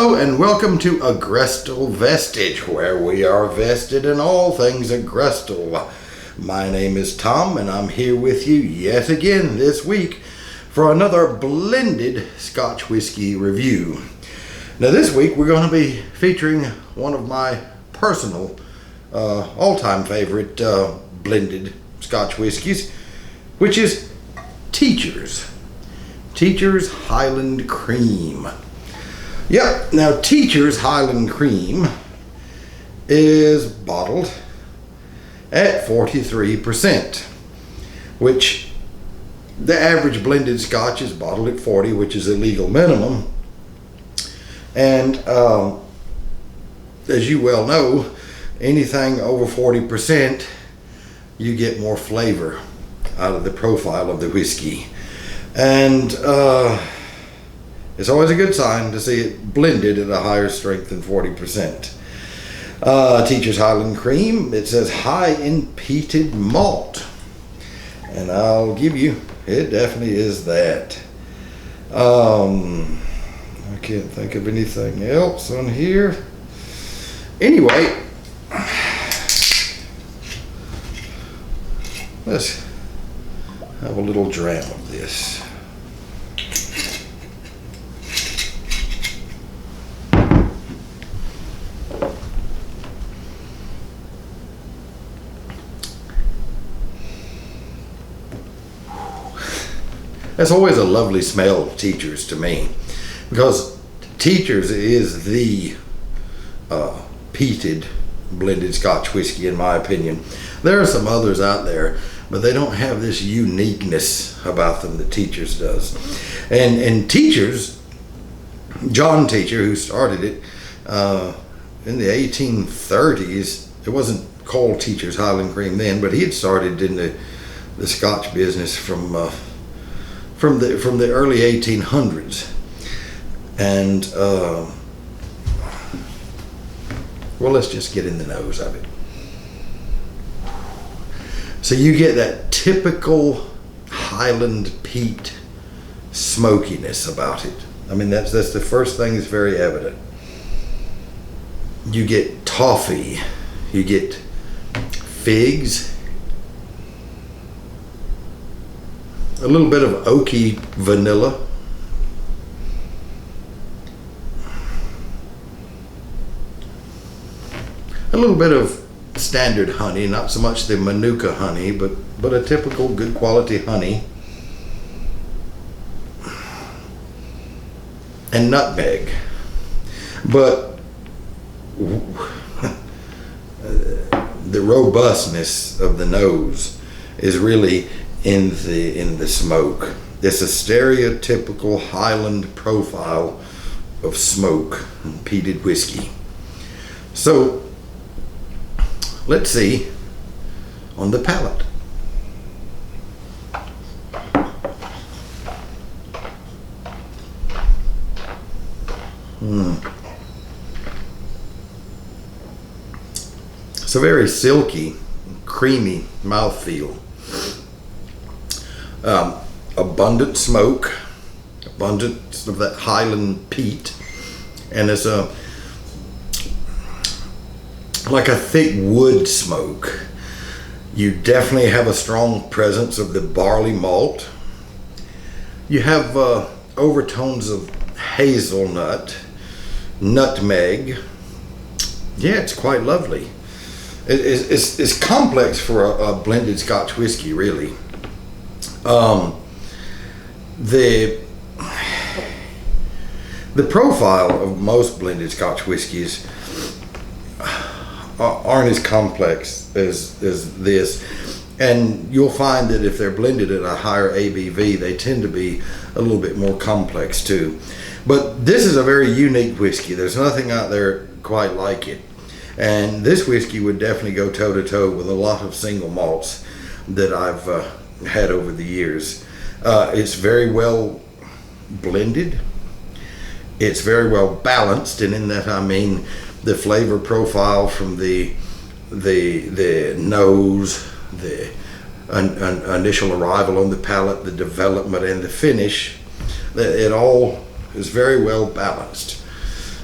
Hello and welcome to Agrestal Vestige, where we are vested in all things Agrestal. My name is Tom and I'm here with you yet again this week for another blended Scotch whiskey review. Now this week we're going to be featuring one of my personal all-time favorite blended Scotch whiskeys, which is Teacher's Highland Cream. Yep, now Teacher's Highland Cream is bottled at 43%, which the average blended Scotch is bottled at 40, which is a legal minimum. And as you well know, anything over 40%, you get more flavor out of the profile of the whiskey. And it's always a good sign to see it blended at a higher strength than 40%. Teacher's Highland Cream, it says high in peated malt. And I'll give you, it definitely is that. I can't think of anything else on here. Anyway, let's have a little dram of this. That's always a lovely smell of Teacher's to me, because Teacher's is the peated blended Scotch whiskey in my opinion. There are some others out there, but they don't have this uniqueness about them that Teacher's does. And Teacher's, John Teacher, who started it in the 1830s, it wasn't called Teacher's Highland Cream then, but he had started in the Scotch business from the early 1800s. And well, let's just get in the nose of it. So you get that typical Highland peat smokiness about it. I mean, that's the first thing that's very evident. You get toffee, you get figs, a little bit of oaky vanilla, a little bit of standard honey, not so much the Manuka honey, but a typical good quality honey, and nutmeg. But the robustness of the nose is really in the smoke. It's a stereotypical Highland profile of smoke and peated whiskey. So let's see on the palate. It's a very silky, creamy mouthfeel. Abundant smoke, abundance of that Highland peat, and it's like a thick wood smoke. You definitely have a strong presence of the barley malt. You have overtones of hazelnut, nutmeg. Yeah, it's quite lovely. It's complex for a blended Scotch whiskey, really. The profile of most blended Scotch whiskeys aren't as complex as this, and you'll find that if they're blended at a higher ABV, they tend to be a little bit more complex too. But this is a very unique whiskey. There's nothing out there quite like it, and this whiskey would definitely go toe to toe with a lot of single malts that I've had over the years. It's very well blended. It's very well balanced, and in that I mean the flavor profile from the nose, the initial arrival on the palate, the development, and the finish. It all is very well balanced.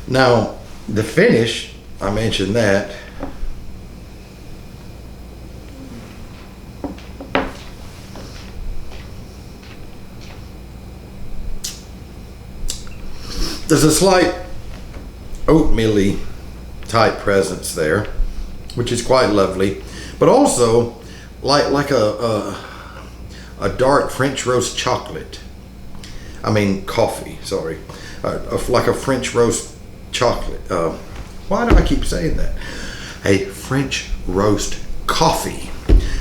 Now, the finish, I mentioned that. There's a slight oatmeal-y type presence there, which is quite lovely, but also like a dark French roast chocolate. I mean coffee, sorry. Like a French roast chocolate. Why do I keep saying that? A French roast coffee.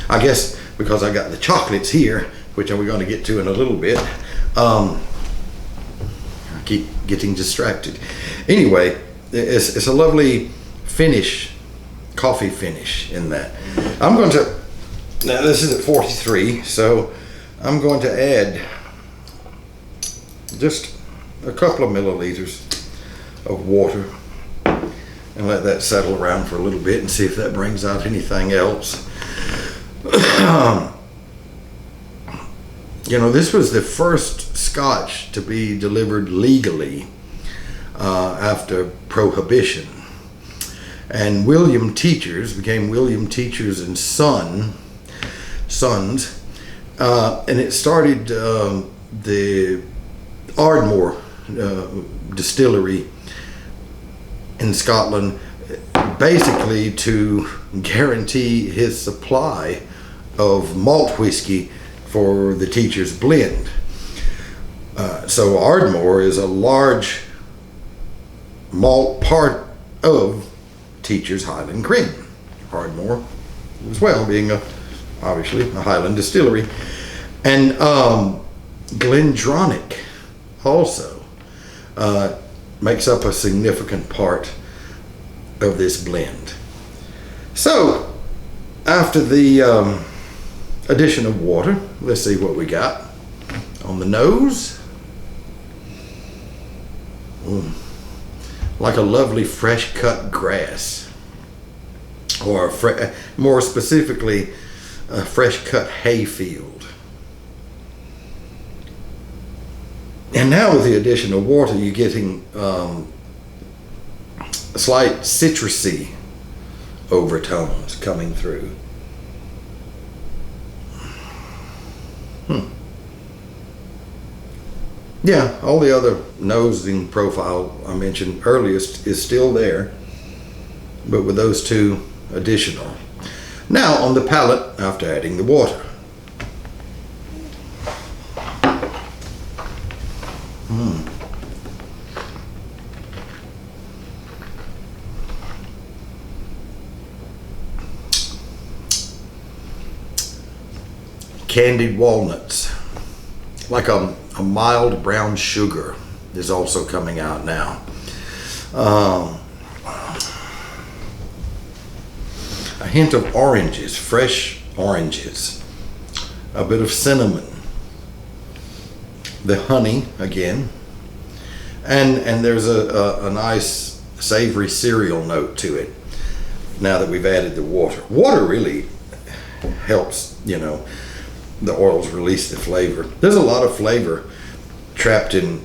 I guess because I got the chocolates here, which we're going to get to in a little bit. I keep getting distracted. Anyway, it's a lovely finish, coffee finish in that. I'm going to, now this is at 43, so I'm going to add just a couple of milliliters of water and let that settle around for a little bit and see if that brings out anything else. You know, this was the first Scotch to be delivered legally after Prohibition. And William Teachers became William Teachers and Sons. And it started the Ardmore distillery in Scotland, basically to guarantee his supply of malt whiskey for the Teachers blend. So Ardmore is a large malt part of Teachers Highland Cream. Ardmore as well being obviously a Highland distillery. And Glendronach also makes up a significant part of this blend. So after the addition of water, let's see what we got on the nose. Like a lovely fresh cut grass, or more specifically a fresh cut hayfield. And now with the addition of water, you're getting a slight citrusy overtones coming through. Yeah, all the other nosing profile I mentioned earlier is still there, but with those two additional. Now on the palate after adding the water. Candied walnuts, like a mild brown sugar is also coming out now. A hint of oranges, fresh oranges, a bit of cinnamon, the honey again, and there's a nice savory cereal note to it now that we've added the water. Water really helps, you know, the oils release the flavor. There's a lot of flavor trapped in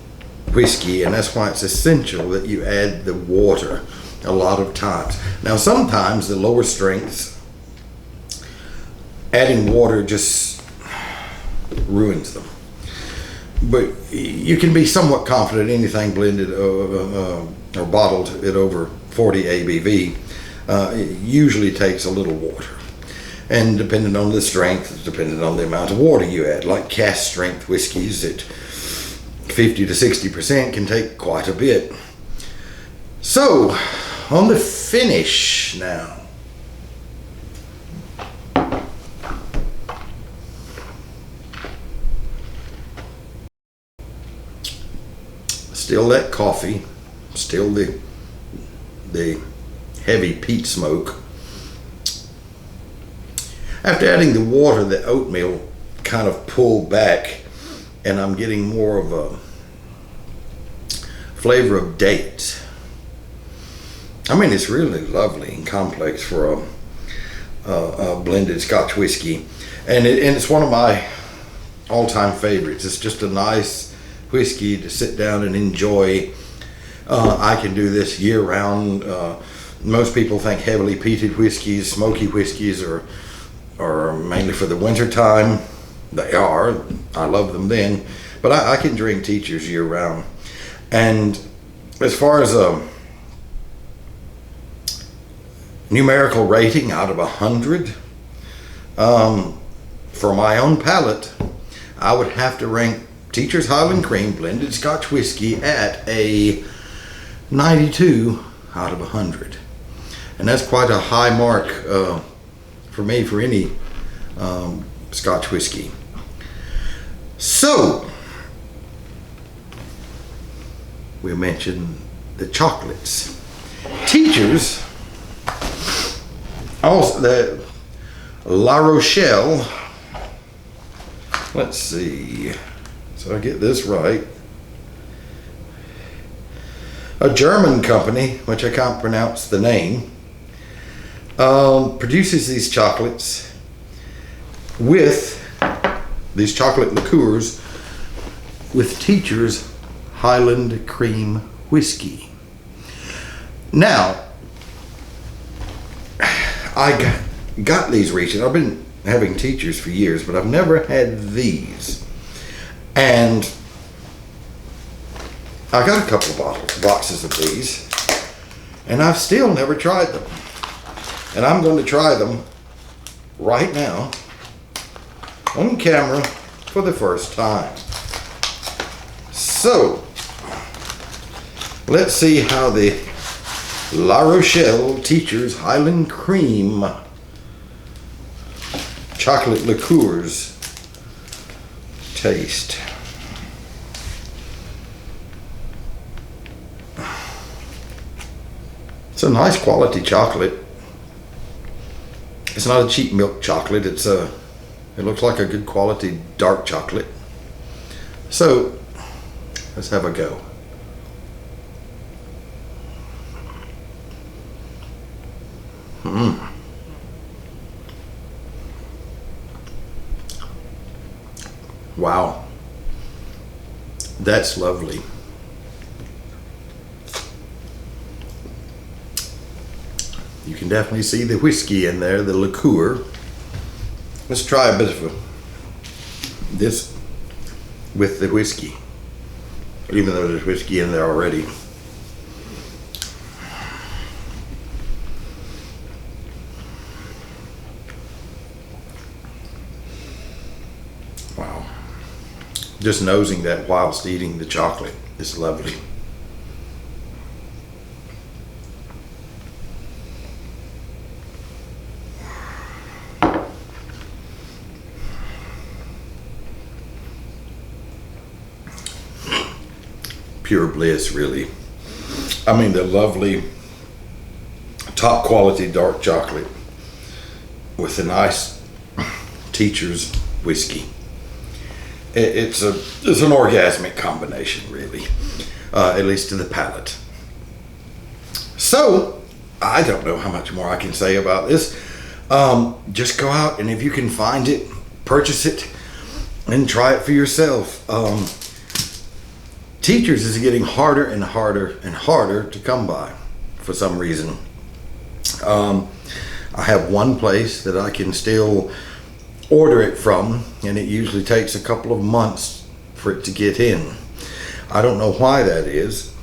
whiskey, and that's why it's essential that you add the water a lot of times. Now sometimes the lower strengths, adding water just ruins them, but you can be somewhat confident anything blended or bottled at over 40 ABV usually takes a little water. And depending on the strength, depending on the amount of water you add, like cask strength whiskeys at 50 to 60% can take quite a bit. So, on the finish now. Still that coffee, still the heavy peat smoke. After adding the water, the oatmeal kind of pulled back, and I'm getting more of a flavor of dates. I mean, it's really lovely and complex for a blended Scotch whiskey, and it's one of my all-time favorites. It's just a nice whiskey to sit down and enjoy I can do this year round. Most people think heavily peated whiskeys, smoky whiskeys are mainly for the winter time. They are. I love them then. But I can drink Teachers year round. And as far as a numerical rating out of 100, for my own palate, I would have to rank Teachers Highland Cream Blended Scotch Whisky at a 92 out of 100. And that's quite a high mark for me for any Scotch whiskey. So, we mentioned the chocolates. Teachers, also the La Rochelle, let's see, so I get this right. A German company, which I can't pronounce the name, produces these chocolates with these chocolate liqueurs with Teachers Highland Cream Whiskey. Now, I got these recently. I've been having Teachers for years, but I've never had these. And I got a couple of boxes of these, and I've still never tried them. And I'm going to try them right now on camera for the first time. So, let's see how the La Rochelle Teachers Highland Cream chocolate liqueurs taste. It's a nice quality chocolate. It's not a cheap milk chocolate. It looks like a good quality dark chocolate. So, let's have a go. Wow. That's lovely. You can definitely see the whiskey in there, the liqueur. Let's try a bit of this with the whiskey, even though there's whiskey in there already. Wow. Just nosing that whilst eating the chocolate is lovely. Pure bliss, really. I mean, the lovely top quality dark chocolate with a nice Teachers whiskey. It's an orgasmic combination, really, at least to the palate. So I don't know how much more I can say about this. Just go out, and if you can find it, purchase it and try it for yourself. Teachers is getting harder and harder and harder to come by for some reason. I have one place that I can still order it from, and it usually takes a couple of months for it to get in. I don't know why that is.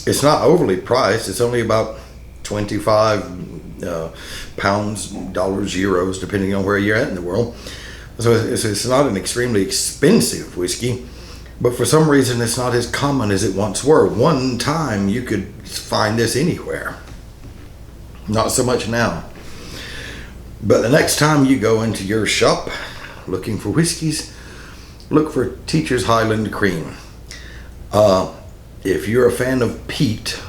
It's not overly priced. It's only about 25 pounds, dollars, euros, depending on where you're at in the world. So it's not an extremely expensive whiskey. But for some reason, it's not as common as it once were. One time, you could find this anywhere. Not so much now. But the next time you go into your shop looking for whiskeys, look for Teachers Highland Cream. If you're a fan of peat,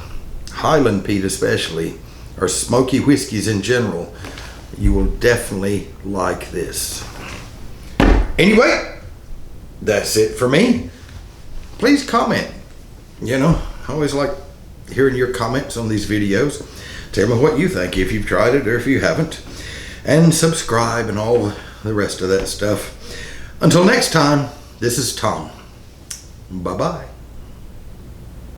Highland peat especially, or smoky whiskeys in general, you will definitely like this. Anyway, that's it for me. Please comment. You know, I always like hearing your comments on these videos. Tell me what you think, if you've tried it or if you haven't. And subscribe and all the rest of that stuff. Until next time, this is Tom. Bye-bye.